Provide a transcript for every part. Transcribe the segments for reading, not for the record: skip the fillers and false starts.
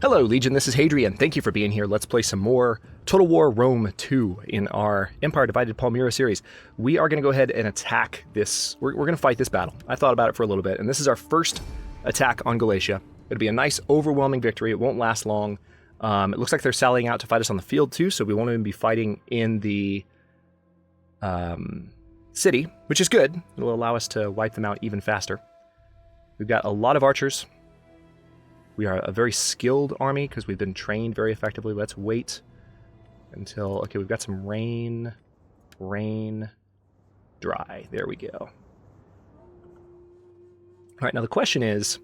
Hello, Legion, this is Hadrian. Thank you for being here. Let's play some more Total War Rome 2 in our Empire Divided Palmyra series. We are going to go ahead and attack this. We're going to fight this battle. I thought about it for a little bit, and this is our first attack on Galatia. It'll be a nice, overwhelming victory. It won't last long. It looks like they're sallying out to fight us on the field, too, so we won't even be fighting in the city, which is good. It'll allow us to wipe them out even faster. We've got a lot of archers. We are a very skilled army because we've been trained very effectively. Let's wait until... Okay, we've got some rain, dry. There we go. All right, now the question is,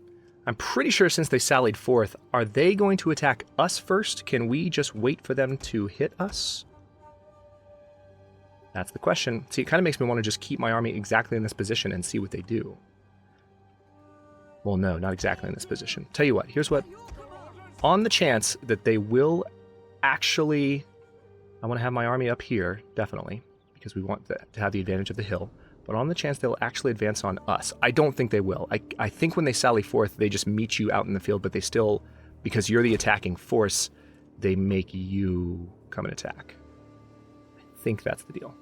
I'm pretty sure since they sallied forth, are they going to attack us first? Can we just wait for them to hit us? That's the question. See, it kind of makes me want to just keep my army exactly in this position and see what they do. Well, no, not exactly in this position. Tell you what, here's what. On the chance that they will actually... I want to have my army up here, definitely, because we want to have the advantage of the hill. But on the chance they'll actually advance on us, I don't think they will. I think when they sally forth, they just meet you out in the field, but they still, because you're the attacking force, they make you come and attack. I think that's the deal.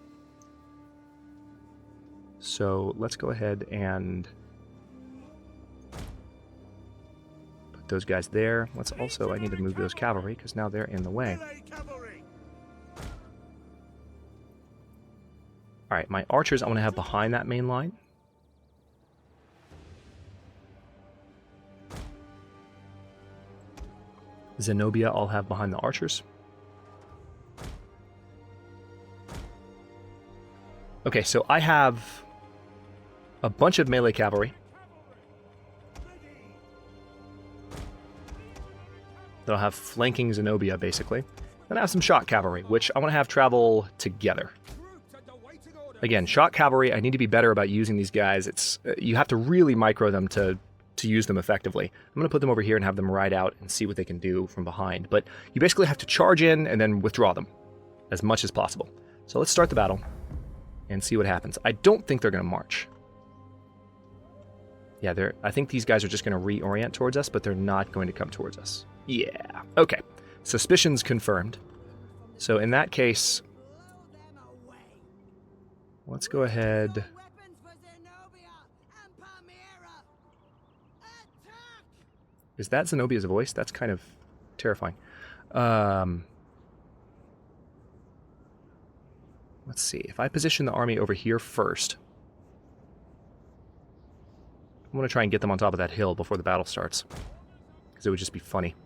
So let's go ahead and... those guys there. Let's also, I need to move those cavalry because now they're in the way. Alright, my archers I want to have behind that main line. Zenobia I'll have behind the archers. Okay, so I have a bunch of melee cavalry. That'll have flanking Zenobia, basically. Then I have some shot cavalry, which I want to have travel together. Again, shot cavalry, I need to be better about using these guys. It's you have to really micro them to use them effectively. I'm going to put them over here and have them ride out and see what they can do from behind. But you basically have to charge in and then withdraw them as much as possible. So let's start the battle and see what happens. I don't think they're going to march. Yeah, I think these guys are just going to reorient towards us, but they're not going to come towards us. Yeah, okay. Suspicions confirmed. So in that case, let's go ahead. Is that Zenobia's voice? That's kind of terrifying. Let's see. If I position the army over here first, I'm going to try and get them on top of that hill before the battle starts, because it would just be funny.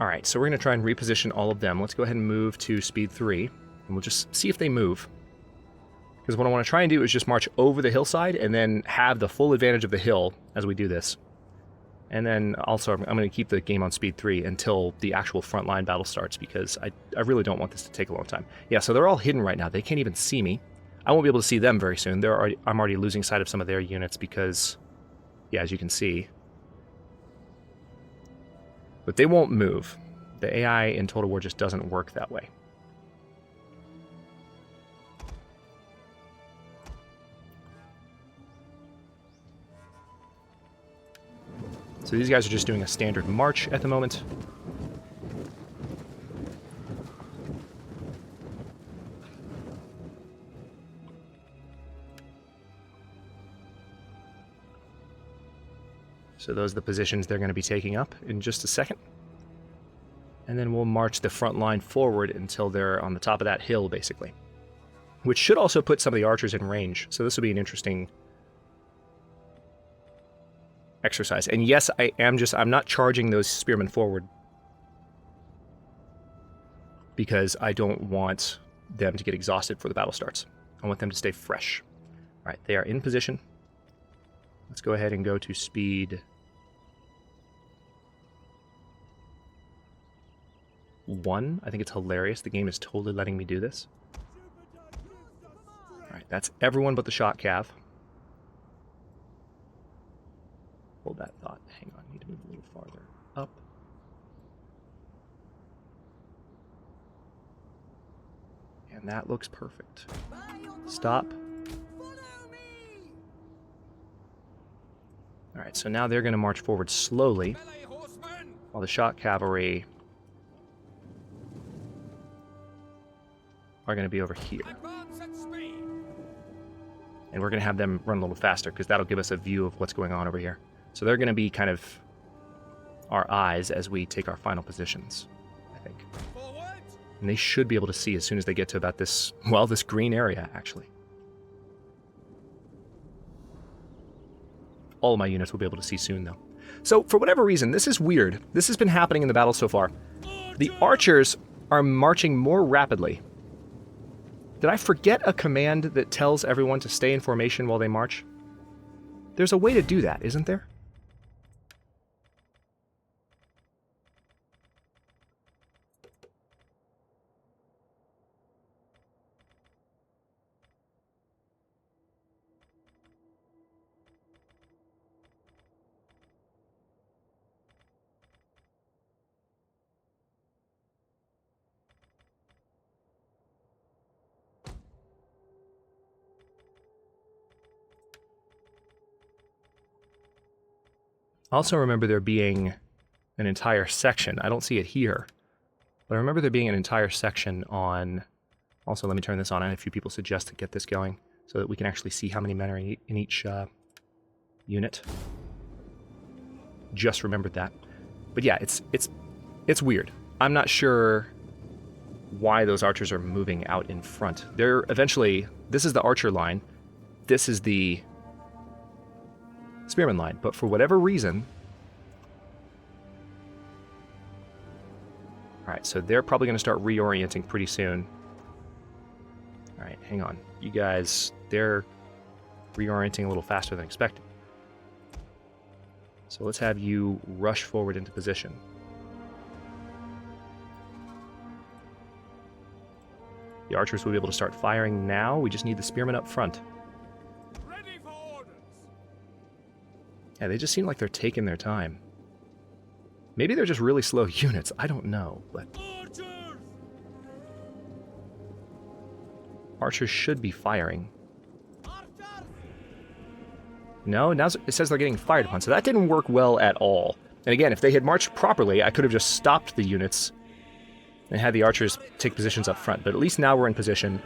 Alright, so we're going to try and reposition all of them. Let's go ahead and move to speed 3, and we'll just see if they move. Because what I want to try and do is just march over the hillside, and then have the full advantage of the hill as we do this. And then also, I'm going to keep the game on speed 3 until the actual frontline battle starts, because I really don't want this to take a long time. Yeah, so they're all hidden right now. They can't even see me. I won't be able to see them very soon. I'm already losing sight of some of their units because, yeah, as you can see. But they won't move. The AI in Total War just doesn't work that way. So these guys are just doing a standard march at the moment. So those are the positions they're going to be taking up in just a second. And then we'll march the front line forward until they're on the top of that hill, basically. Which should also put some of the archers in range. So this will be an interesting exercise. And yes, I'm not charging those spearmen forward, because I don't want them to get exhausted before the battle starts. I want them to stay fresh. All right, they are in position. Let's go ahead and go to speed 1. I think it's hilarious. The game is totally letting me do this. All right, That's everyone but the shot cav. Hold that thought. Hang on, I need to move a little farther up. And that looks perfect. Stop. Alright, so now they're going to march forward slowly, while the shot cavalry are going to be over here. And we're going to have them run a little faster, because that'll give us a view of what's going on over here. So they're going to be kind of our eyes as we take our final positions, I think. And they should be able to see as soon as they get to about this, well, this green area, actually. All of my units will be able to see soon, though. So, for whatever reason, this is weird. This has been happening in the battle so far. The archers are marching more rapidly. Did I forget a command that tells everyone to stay in formation while they march? There's a way to do that, isn't there? I also remember there being an entire section. I don't see it here, but I remember there being an entire section on... Also, let me turn this on. I had a few people suggest to get this going so that we can actually see how many men are in each unit. Just remembered that. But yeah, it's weird. I'm not sure why those archers are moving out in front. They're eventually... This is the archer line. This is the spearman line, but for whatever reason... Alright, so they're probably going to start reorienting pretty soon. Alright, hang on. You guys, they're reorienting a little faster than expected. So let's have you rush forward into position. The archers will be able to start firing now. We just need the spearmen up front. Yeah, they just seem like they're taking their time. Maybe they're just really slow units. I don't know, but... Archers should be firing. No, now it says they're getting fired upon, so that didn't work well at all. And again, if they had marched properly, I could have just stopped the units and had the archers take positions up front. But at least now we're in position.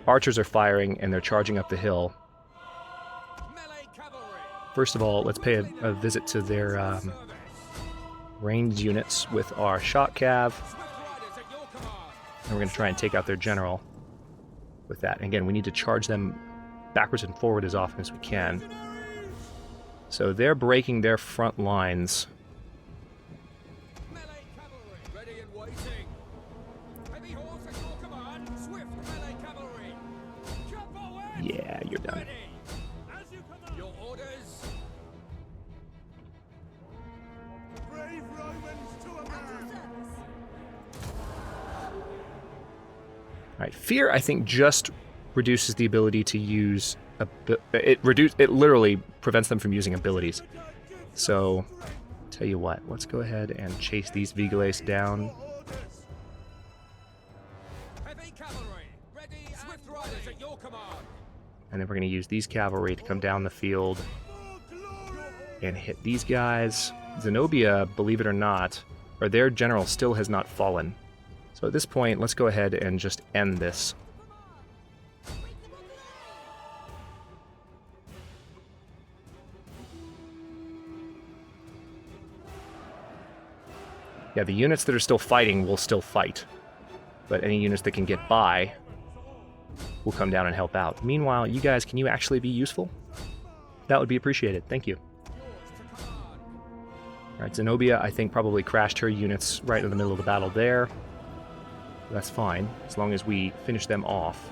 Archers are firing, and they're charging up the hill. First of all, let's pay a visit to their ranged units with our shot cav. And we're going to try and take out their general with that. And again, we need to charge them backwards and forward as often as we can. So they're breaking their front lines. Yeah, you're done. Alright, fear, I think, just reduces the ability to use... It literally prevents them from using abilities. So, tell you what, let's go ahead and chase these Vigales down. And then we're going to use these cavalry to come down the field and hit these guys. Zenobia, believe it or not, or their general still has not fallen. So at this point, let's go ahead and just end this. Yeah, the units that are still fighting will still fight. But any units that can get by will come down and help out. Meanwhile, you guys, can you actually be useful? That would be appreciated. Thank you. Alright, Zenobia, I think, probably crashed her units right in the middle of the battle there. That's fine, as long as we finish them off.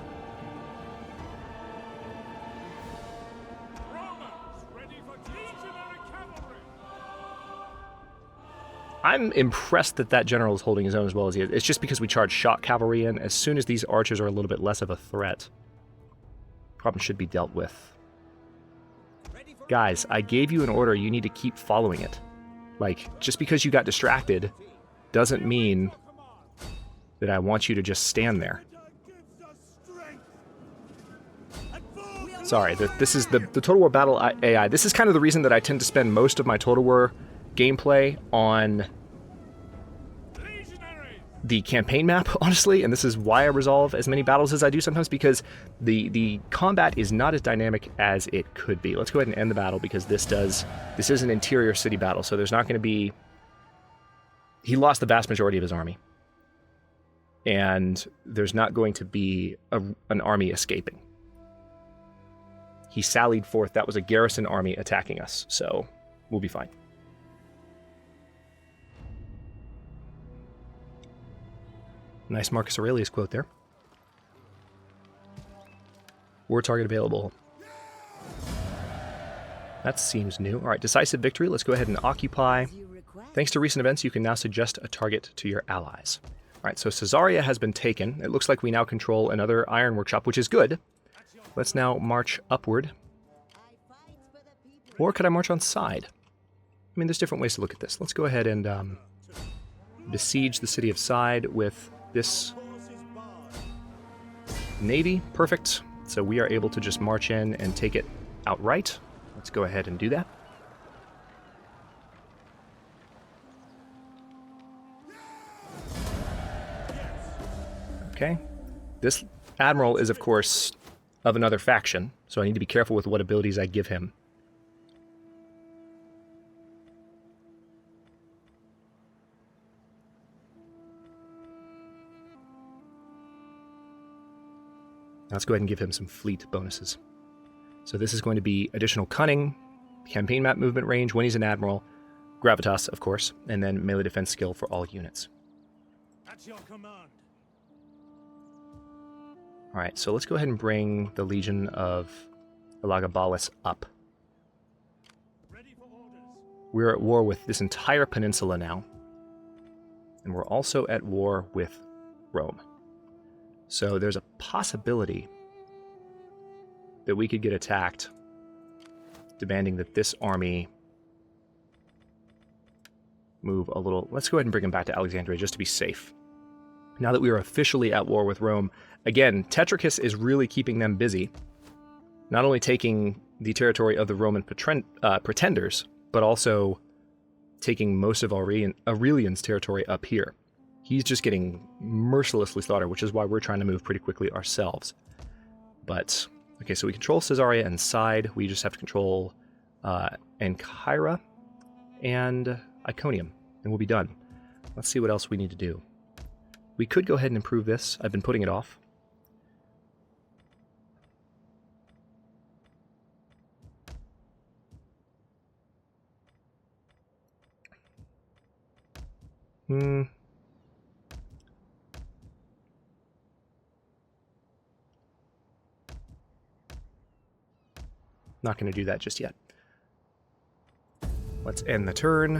I'm impressed that that general is holding his own as well as he is. It's just because we charge shot cavalry in as soon as these archers are a little bit less of a threat. Problem should be dealt with. Guys, I gave you an order. You need to keep following it. Like, just because you got distracted doesn't mean that I want you to just stand there. Sorry, this is the Total War Battle AI. This is kind of the reason that I tend to spend most of my Total War gameplay on the campaign map, honestly, and this is why I resolve as many battles as I do sometimes, because the combat is not as dynamic as it could be. Let's go ahead and end the battle, because this is an interior city battle, so there's not going to be... He lost the vast majority of his army, and there's not going to be an army escaping. He sallied forth. That was a garrison army attacking us, so we'll be fine. Nice Marcus Aurelius quote there. War target available. That seems new. All right, decisive victory. Let's go ahead and occupy. Thanks to recent events, you can now suggest a target to your allies. All right, so Caesarea has been taken. It looks like we now control another iron workshop, which is good. Let's now march upward. Or could I march on side? I mean, there's different ways to look at this. Let's go ahead and besiege the city of Side with this navy. Perfect. So we are able to just march in and take it outright. Let's go ahead and do that. Okay. This admiral is, of course, of another faction, so I need to be careful with what abilities I give him. Let's go ahead and give him some fleet bonuses. So this is going to be additional cunning, campaign map movement range when he's an admiral, gravitas, of course, and then melee defense skill for all units. At your command. All right, so let's go ahead and bring the Legion of Elagabalus up. Ready for orders. We're at war with this entire peninsula now, and we're also at war with Rome. So there's a possibility that we could get attacked, demanding that this army move a little. Let's go ahead and bring him back to Alexandria just to be safe. Now that we are officially at war with Rome, again, Tetricus is really keeping them busy, not only taking the territory of the Roman pretenders, but also taking most of Aurelian's territory up here. He's just getting mercilessly slaughtered, which is why we're trying to move pretty quickly ourselves. But, okay, so we control Caesarea and Side. We just have to control Ancyra and Iconium, and we'll be done. Let's see what else we need to do. We could go ahead and improve this. I've been putting it off. Not going to do that just yet. Let's end the turn.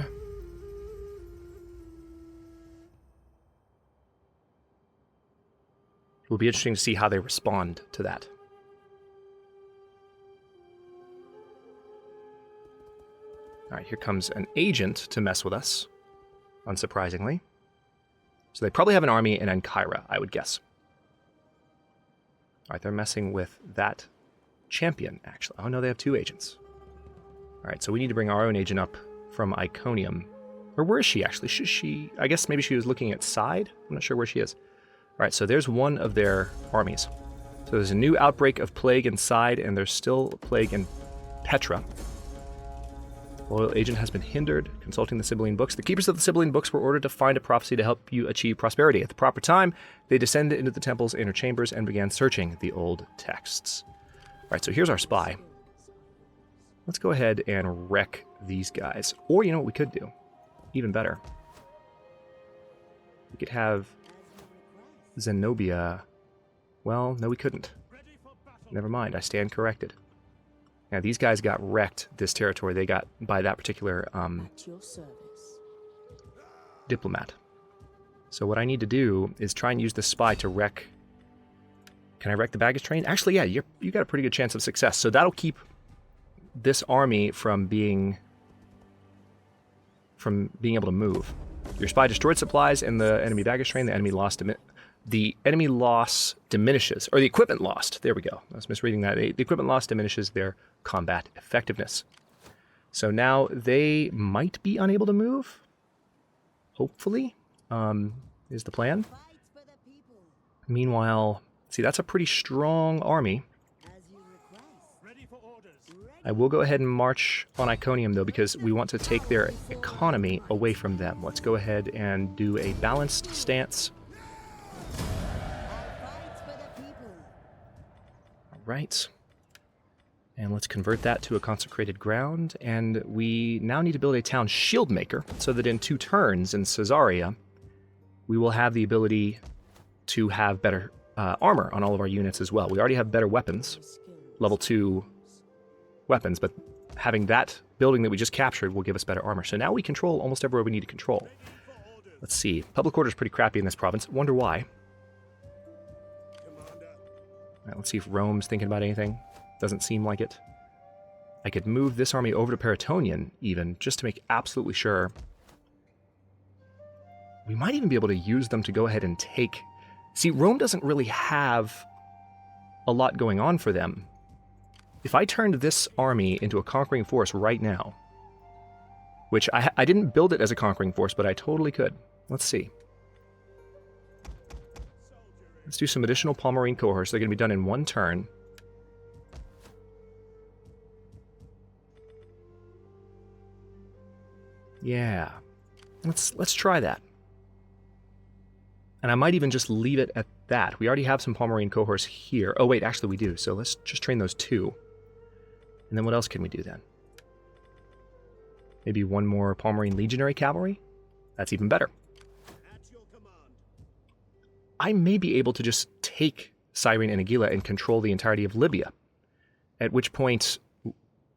It will be interesting to see how they respond to that. All right, here comes an agent to mess with us, unsurprisingly. So they probably have an army in Ancyra, I would guess. All right, they're messing with that champion, actually. Oh, no, they have two agents. All right, so we need to bring our own agent up from Iconium. Or where is she, actually? Should she... I guess maybe she was looking at Side? I'm not sure where she is. All right, so there's one of their armies. So there's a new outbreak of plague in Side, and there's still a plague in Petra. Loyal agent has been hindered consulting the Sibylline books. The keepers of the Sibylline books were ordered to find a prophecy to help you achieve prosperity. At the proper time, they descended into the temple's inner chambers and began searching the old texts. All right, so here's our spy. Let's go ahead and wreck these guys. Or, you know what we could do? Even better. We could have Zenobia. Well, no, we couldn't. Never mind, I stand corrected. Now, these guys got wrecked, this territory. They got by that particular diplomat. So what I need to do is try and use the spy to wreck Can I wreck the baggage train? Actually, yeah, you got a pretty good chance of success. So that'll keep this army from being able to move. Your spy destroyed supplies in the enemy baggage train. The enemy loss diminishes, or the equipment lost. There we go. I was misreading that. The equipment loss diminishes their combat effectiveness. So now they might be unable to move. Hopefully, is the plan. Meanwhile, see, that's a pretty strong army. I will go ahead and march on Iconium, though, because we want to take their economy away from them. Let's go ahead and do a balanced stance. All right. And let's convert that to a consecrated ground. And we now need to build a town shield maker, so that in 2 turns in Caesarea, we will have the ability to have better armor on all of our units as well. We already have better weapons, level 2 weapons, but having that building that we just captured will give us better armor. So now we control almost everywhere we need to control. Let's see. Public order is pretty crappy in this province. Wonder why. All right, let's see if Rome's thinking about anything. Doesn't seem like it. I could move this army over to Paratonian, even, just to make absolutely sure. We might even be able to use them to go ahead and take... See, Rome doesn't really have a lot going on for them. If I turned this army into a conquering force right now, which I didn't build it as a conquering force, but I totally could. Let's see. Let's do some additional Palmyrene cohorts. They're going to be done in 1 turn. Yeah. Let's try that. And I might even just leave it at that. We already have some Palmyrene cohorts here. Oh, wait, actually we do. So let's just train those 2. And then what else can we do then? Maybe 1 more Palmyrene Legionary Cavalry? That's even better. I may be able to just take Cyrene and Aegila and control the entirety of Libya. At which point,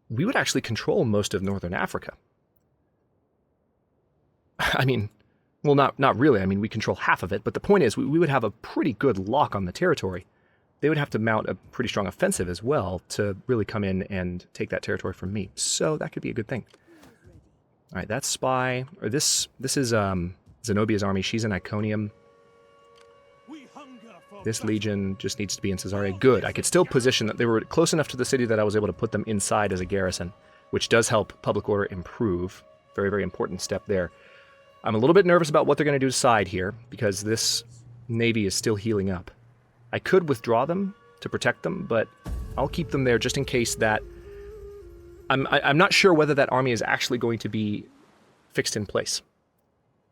we would actually control most of northern Africa. I mean, well, not really. I mean, we control half of it, but the point is we would have a pretty good lock on the territory. They would have to mount a pretty strong offensive as well to really come in and take that territory from me. So that could be a good thing. All right, that's Spy. Or this is Zenobia's army. She's in Iconium. This legion just needs to be in Caesarea. Good. I could still position that they were close enough to the city that I was able to put them inside as a garrison, which does help public order improve. Very, very important step there. I'm a little bit nervous about what they're going to do to side here, because this navy is still healing up. I could withdraw them to protect them, but I'll keep them there just in case that... I'm not sure whether that army is actually going to be fixed in place.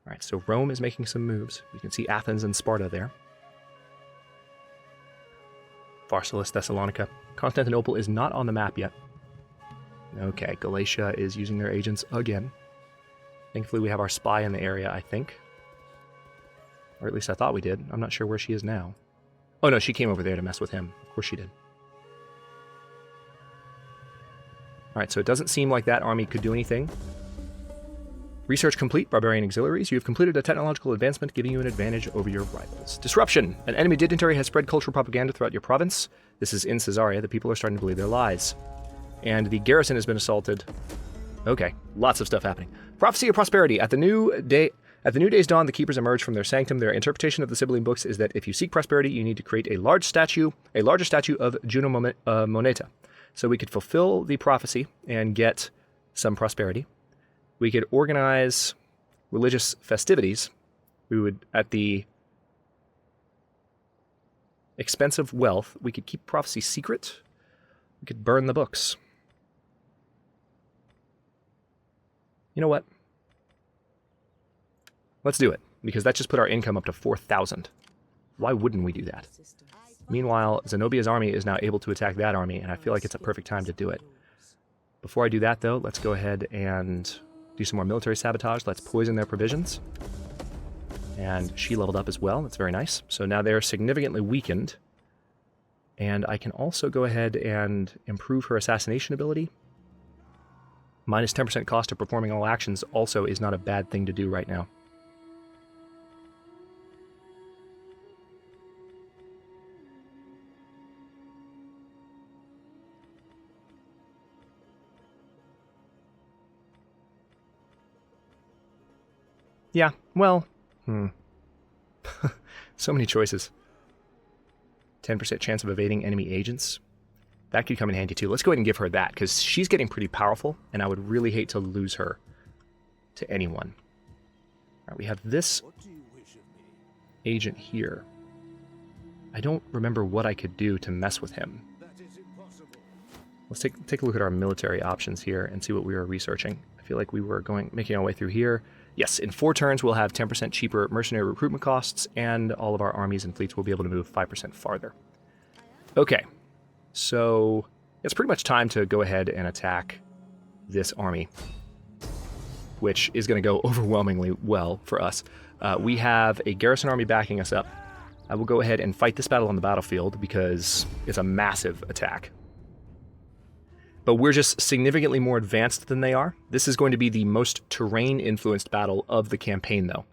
All right, so Rome is making some moves. You can see Athens and Sparta there. Pharsalus, Thessalonica. Constantinople is not on the map yet. Okay, Galatia is using their agents again. Thankfully, we have our spy in the area, I think. Or at least I thought we did. I'm not sure where she is now. Oh no, she came over there to mess with him. Of course she did. Alright, so it doesn't seem like that army could do anything. Research complete, Barbarian Auxiliaries. You have completed a technological advancement, giving you an advantage over your rivals. Disruption. An enemy dignitary has spread cultural propaganda throughout your province. This is in Caesarea. The people are starting to believe their lies. And the garrison has been assaulted. Okay, lots of stuff happening. Prophecy of prosperity. At the new day's dawn, the keepers emerge from their sanctum. Their interpretation of the Sibylline books is that if you seek prosperity, you need to create a larger statue of Juno Moneta. So we could fulfill the prophecy and get some prosperity. We could organize religious festivities. We would, at the expense of wealth, we could keep prophecy secret. We could burn the books. You know what? Let's do it, because that just put our income up to 4,000. Why wouldn't we do that? Meanwhile, Zenobia's army is now able to attack that army, and I feel like it's a perfect time to do it. Before I do that, though, let's go ahead and do some more military sabotage. Let's poison their provisions. And she leveled up as well. That's very nice. So now they're significantly weakened. And I can also go ahead and improve her assassination ability. Minus 10% cost of performing all actions also is not a bad thing to do right now. Yeah, well, so many choices. 10% chance of evading enemy agents. That could come in handy too. Let's go ahead and give her that, because she's getting pretty powerful, and I would really hate to lose her to anyone. All right, we have this agent here. I don't remember what I could do to mess with him. Let's take a look at our military options here and see what we were researching. I feel like we were making our way through here. Yes, in 4 turns we'll have 10% cheaper mercenary recruitment costs, and all of our armies and fleets will be able to move 5% farther. Okay, so it's pretty much time to go ahead and attack this army, which is going to go overwhelmingly well for us. We have a garrison army backing us up. I will go ahead and fight this battle on the battlefield because it's a massive attack. But we're just significantly more advanced than they are. This is going to be the most terrain-influenced battle of the campaign, though.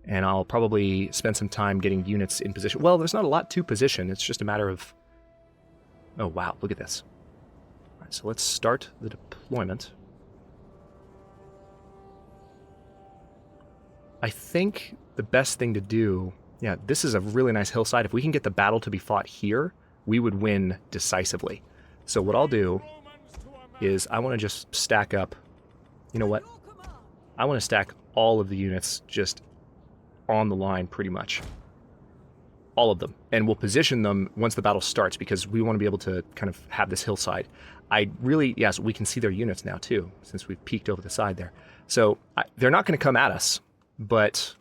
And I'll probably spend some time getting units in position. Well, there's not a lot to position. It's just a matter of... Oh, wow, look at this. All right, so let's start the deployment. I think the best thing to do... Yeah, this is a really nice hillside. If we can get the battle to be fought here, we would win decisively. So what I'll do is I want to just stack up, you know what? I want to stack all of the units just on the line pretty much. All of them. And we'll position them once the battle starts because we want to be able to kind of have this hillside. Yes, we can see their units now too, since we've peeked over the side there. So they're not going to come at us, but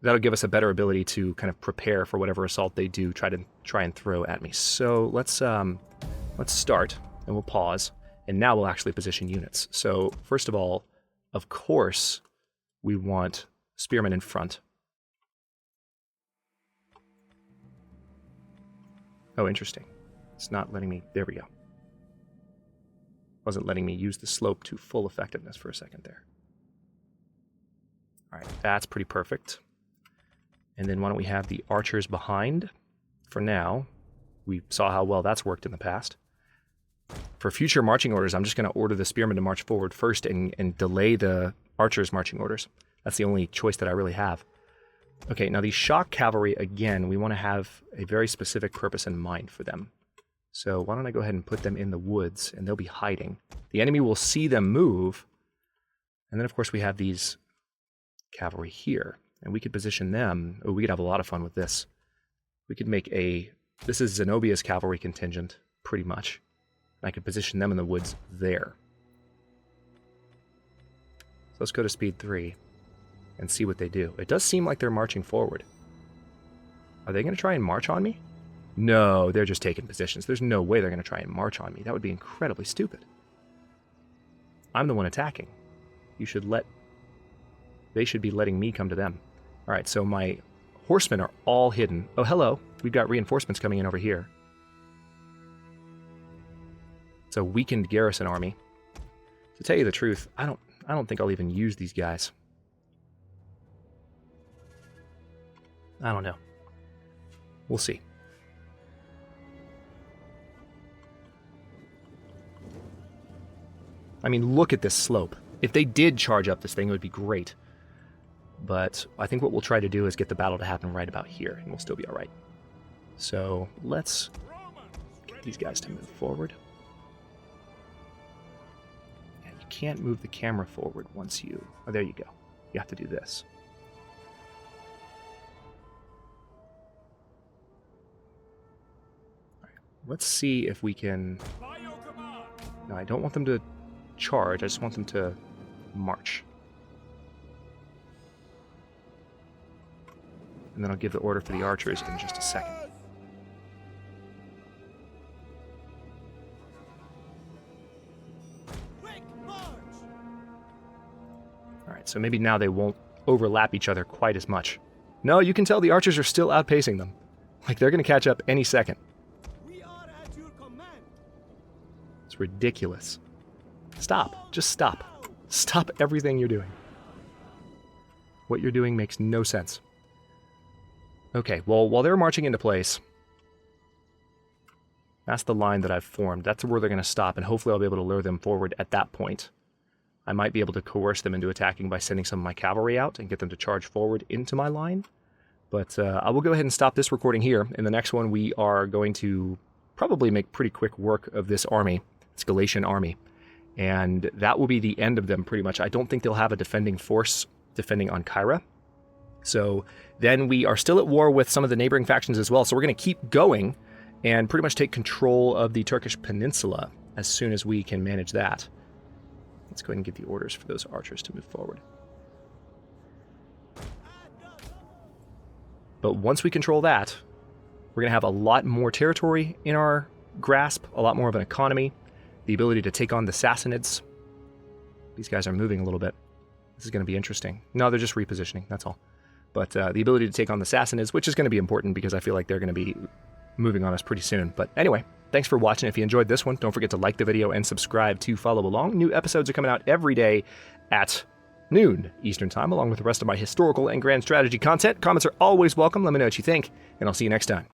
that'll give us a better ability to kind of prepare for whatever assault they do try and throw at me. So let's start, and we'll pause, and now we'll actually position units. So first of all, of course, we want spearmen in front. Oh, interesting. It's not letting me... There we go. Wasn't letting me use the slope to full effectiveness for a second there. All right, that's pretty perfect. And then why don't we have the archers behind for now. We saw how well that's worked in the past. For future marching orders, I'm just going to order the spearmen to march forward first and delay the archers' marching orders. That's the only choice that I really have. Okay, now these shock cavalry, again, we want to have a very specific purpose in mind for them. So why don't I go ahead and put them in the woods, and they'll be hiding. The enemy will see them move, and then of course we have these cavalry here, and we could position them. Oh, we could have a lot of fun with this. We could make this is Zenobia's cavalry contingent, pretty much. And I could position them in the woods there. So let's go to speed 3 and see what they do. It does seem like they're marching forward. Are they going to try and march on me? No, they're just taking positions. There's no way they're going to try and march on me. That would be incredibly stupid. I'm the one attacking. They should be letting me come to them. All right, so my horsemen are all hidden. Oh, hello. We've got reinforcements coming in over here. It's a weakened garrison army. To tell you the truth, I don't think I'll even use these guys. I don't know. We'll see. I mean, look at this slope. If they did charge up this thing, it would be great. But I think what we'll try to do is get the battle to happen right about here, and we'll still be all right. So let's get these guys to move forward. And you can't move the camera forward once you... Oh, there you go. You have to do this. All right, let's see if we can... No, I don't want them to charge. I just want them to march. And then I'll give the order for the archers in just a second. Alright, so maybe now they won't overlap each other quite as much. No, you can tell the archers are still outpacing them. Like, they're going to catch up any second. It's ridiculous. Stop. Just stop. Stop everything you're doing. What you're doing makes no sense. Okay, well, while they're marching into place, that's the line that I've formed. That's where they're going to stop, and hopefully I'll be able to lure them forward at that point. I might be able to coerce them into attacking by sending some of my cavalry out and get them to charge forward into my line. But I will go ahead and stop this recording here. In the next one, we are going to probably make pretty quick work of this army, this Galatian army. And that will be the end of them pretty much. I don't think they'll have a defending force defending Ankara. So then we are still at war with some of the neighboring factions as well. So we're going to keep going and pretty much take control of the Turkish peninsula as soon as we can manage that. Let's go ahead and get the orders for those archers to move forward. But once we control that, we're going to have a lot more territory in our grasp, a lot more of an economy, the ability to take on the Sassanids. These guys are moving a little bit. This is going to be interesting. No, they're just repositioning, that's all. But the ability to take on the Sassanids, which is going to be important because I feel like they're going to be moving on us pretty soon. But anyway, thanks for watching. If you enjoyed this one, don't forget to like the video and subscribe to follow along. New episodes are coming out every day at noon Eastern Time, along with the rest of my historical and grand strategy content. Comments are always welcome. Let me know what you think, and I'll see you next time.